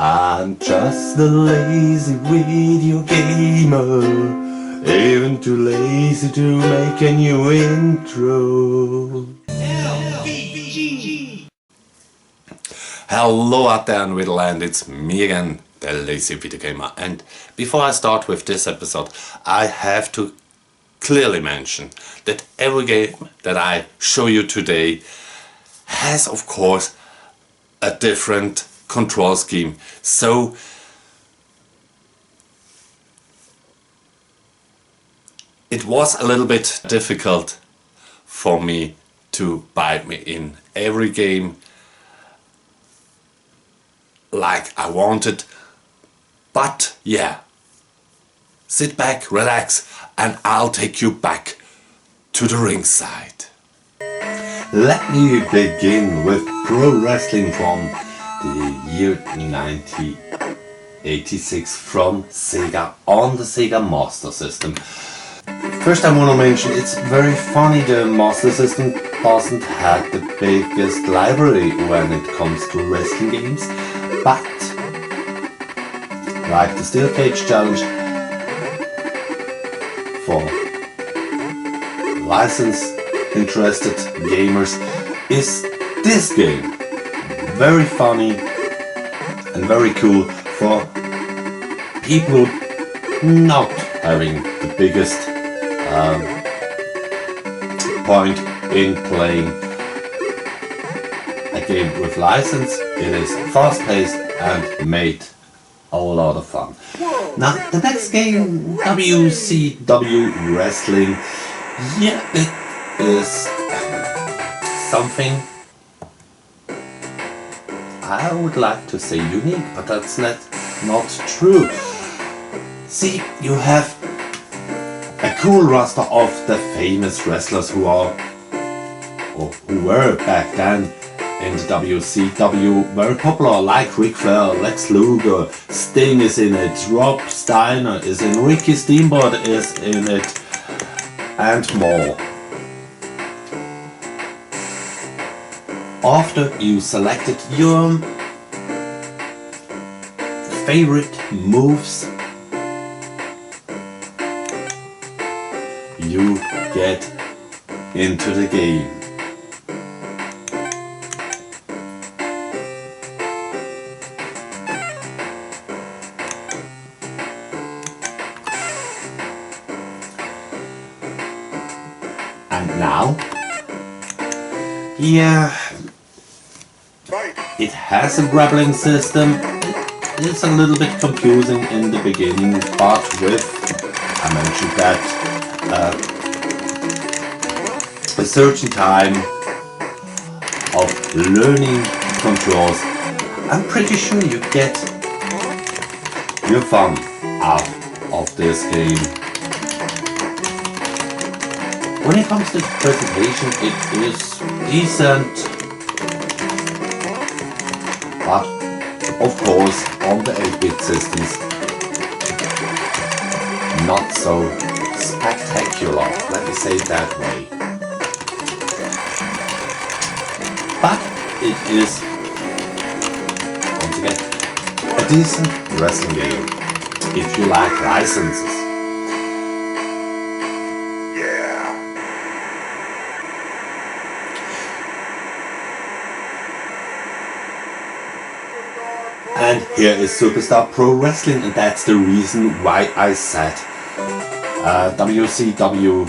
I'm just a lazy video gamer, even too lazy to make a new intro. Hello out there in Riddleland, it's me again, the lazy video gamer. And before I start with this episode, I have to clearly mention that every game that I show you today has, of course, a different control scheme. So it was a little bit difficult for me to bite me in every game like I wanted. But yeah, sit back, relax, and I'll take you back to the ringside. Let me begin with pro wrestling from the year 1986 from Sega on the Sega Master System. First I want to mention, it's very funny, the Master System doesn't have the biggest library when it comes to wrestling games, but like the Steel Cage Challenge for license interested gamers is this game. Very funny and very cool for people not having the biggest point in playing a game with license. It is fast paced and made a lot of fun. Now the next game, WCW Wrestling, yeah, it is something I would like to say unique, but that's not true. See, you have a cool roster of the famous wrestlers who are, or who were back then in the WCW, very popular, like Ric Flair, Lex Luger, Sting is in it, Rob Steiner is in, Ricky Steamboat is in it, and more. After you selected your favorite moves, you get into the game. And now, yeah, it has a grappling system. It's a little bit confusing in the beginning, but with, I mentioned that, a certain time of learning controls, I'm pretty sure you get your fun out of this game. When it comes to presentation, it is decent, but of course on the 8-bit systems not so spectacular, let me say it that way. But it is, once again, a decent wrestling game if you like licenses. And here is Superstar Pro Wrestling, and that's the reason why I said WCW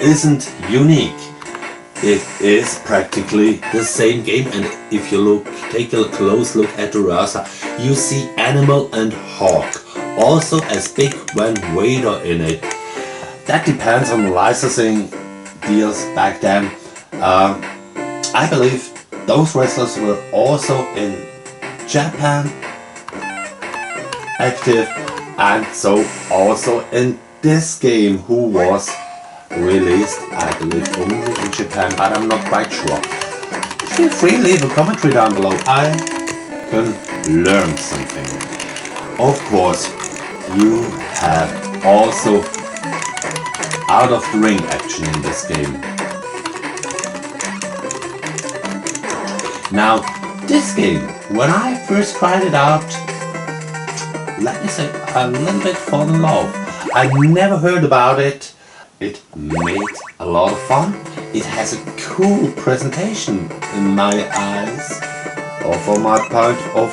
isn't unique. It is practically the same game, and if you take a close look at the roster, you see Animal and Hawk, also as Big Van Vader in it. That depends on the licensing deals back then. I believe those wrestlers were also in Japan active, and so also in this game, who was released, I believe, only in Japan, but I'm not quite sure. Feel free to leave a commentary down below. I can learn something. Of course, you have also out of the ring action in this game. Now, this game, when I first tried it out, let me say, a little bit fall in love. I never heard about it. It made a lot of fun. It has a cool presentation in my eyes, or from my point of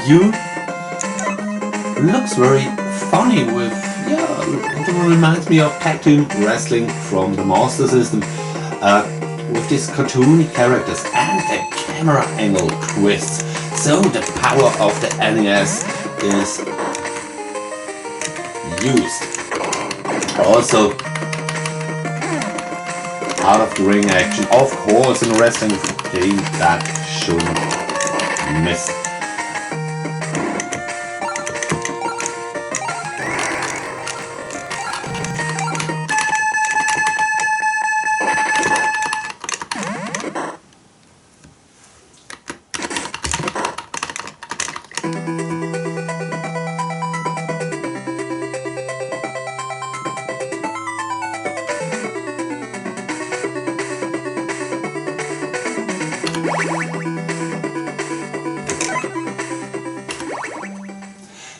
view. It looks very funny with, it reminds me of tag team wrestling from the Master System, with these cartoony characters and the camera angle twists. So the power of the NES is used. Also, out of the ring action, of course, in a wrestling game that shouldn't miss.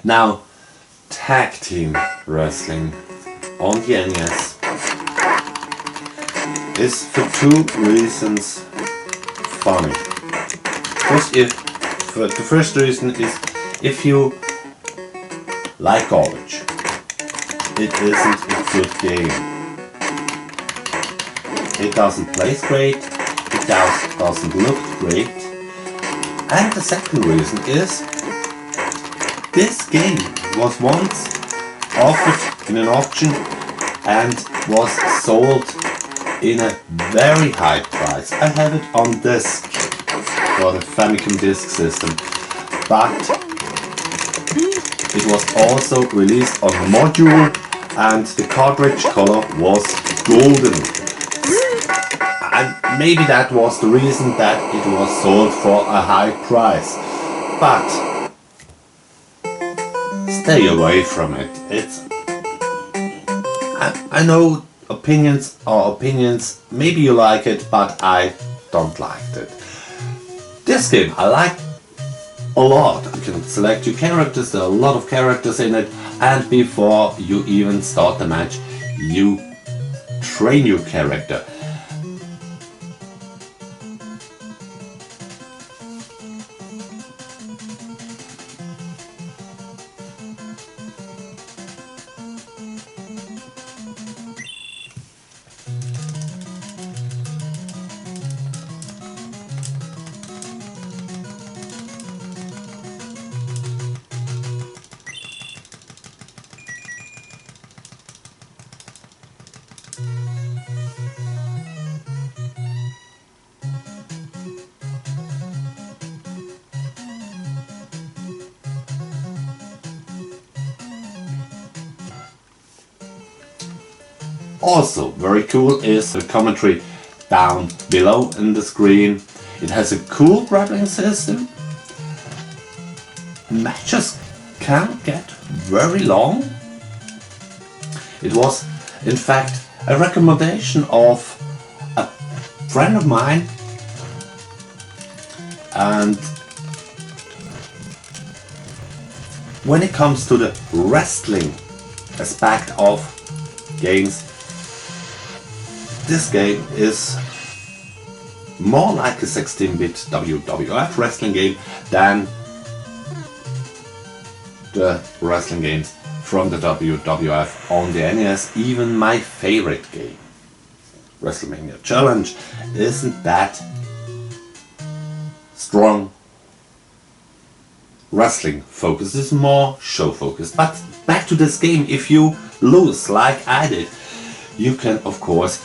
Now, tag team wrestling on the NES is for two reasons funny. The first reason is if you like garbage, it isn't a good game. It doesn't play great, it doesn't look great, and the second reason is this game was once offered in an auction and was sold in a very high price. I have it on disc for the Famicom Disk System, but it was also released on module and the cartridge color was golden. And maybe that was the reason that it was sold for a high price. But stay away from it. I know opinions are opinions. Maybe you like it, but I don't like it. This game I like a lot. You can select your characters. There are a lot of characters in it, and before you even start the match, you train your character. Also very cool is the commentary down below in the screen. It has a cool grappling system. Matches can get very long. It was in fact a recommendation of a friend of mine, and when it comes to the wrestling aspect of games, this game is more like a 16-bit WWF wrestling game than the wrestling games from the WWF on the NES. Even my favorite game, WrestleMania Challenge, isn't that strong wrestling focus. It's more show focused. But back to this game, if you lose like I did, you can of course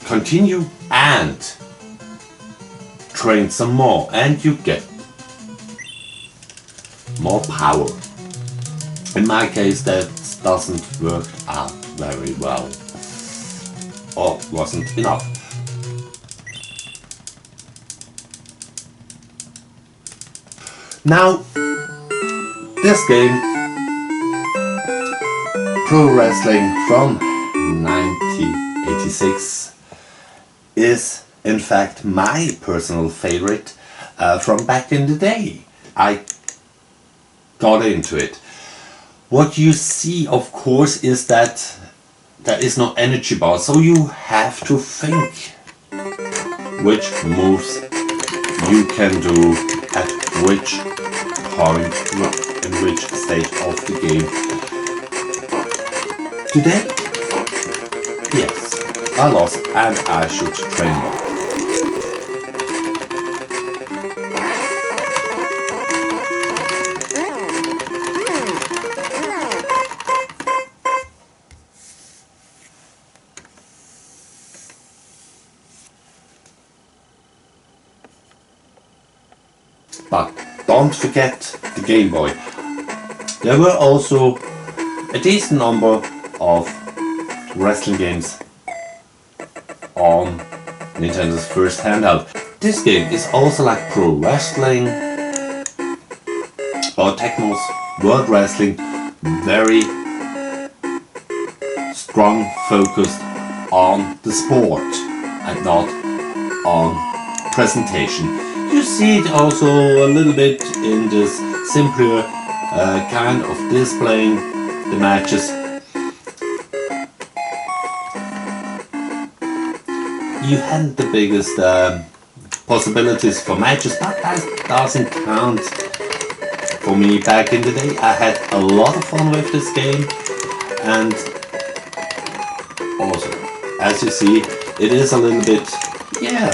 continue and train some more, and you get more power. In my case that doesn't work out very well, or wasn't enough. Now this game, Pro Wrestling from 1986, is in fact my personal favorite from back in the day. I got into it. What you see, of course, is that there is no energy bar, so you have to think which moves you can do at which point in which stage of the game. Today, yes, I lost and I should train more. But don't forget the Game Boy. There were also a decent number of wrestling games on Nintendo's first handheld. This game is also like pro wrestling or Tecmo's World Wrestling, very strong focused on the sport and not on presentation. You see it also a little bit in this simpler kind of displaying the matches. You had the biggest possibilities for matches, but that doesn't count for me. Back in the day I had a lot of fun with this game, and also, as you see, it is a little bit, yeah,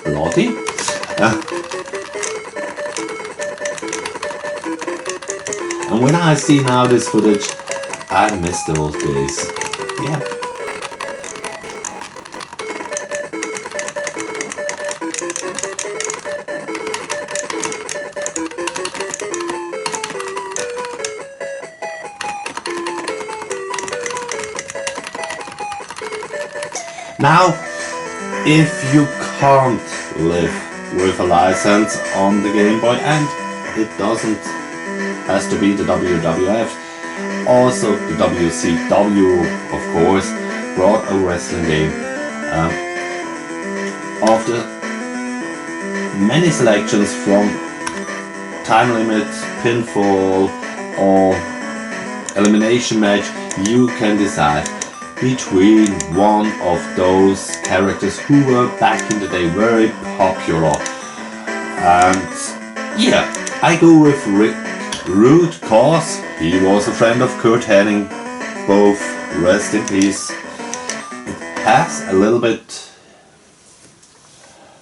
bloody. And when I see now this footage, I miss the old days. Yeah. Now, if you can't live with a license on the Game Boy, and it doesn't has to be the WWF, also the WCW, of course, brought a wrestling game. After many selections from time limit, pinfall or elimination match, you can decide between one of those characters who were back in the day very popular. And yeah, I go with Rick Rude, cause he was a friend of Kurt Hennig, both rest in peace. It has a little bit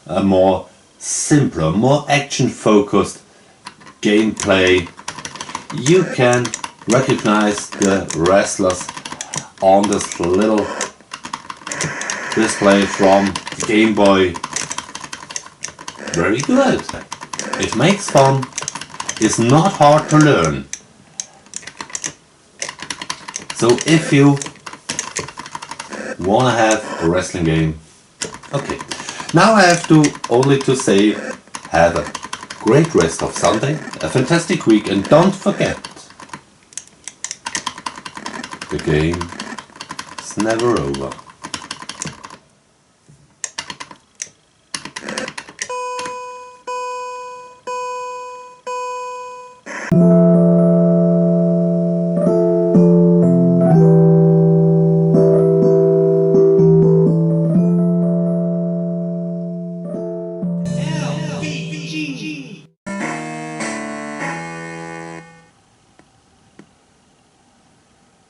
a more simpler, more action focused gameplay. You can recognize the wrestlers on this little display from Game Boy. Very good. It makes fun. It's not hard to learn. So if you wanna have a wrestling game, okay. Now I have to only to say, have a great rest of Sunday, a fantastic week, and don't forget, the game is never over.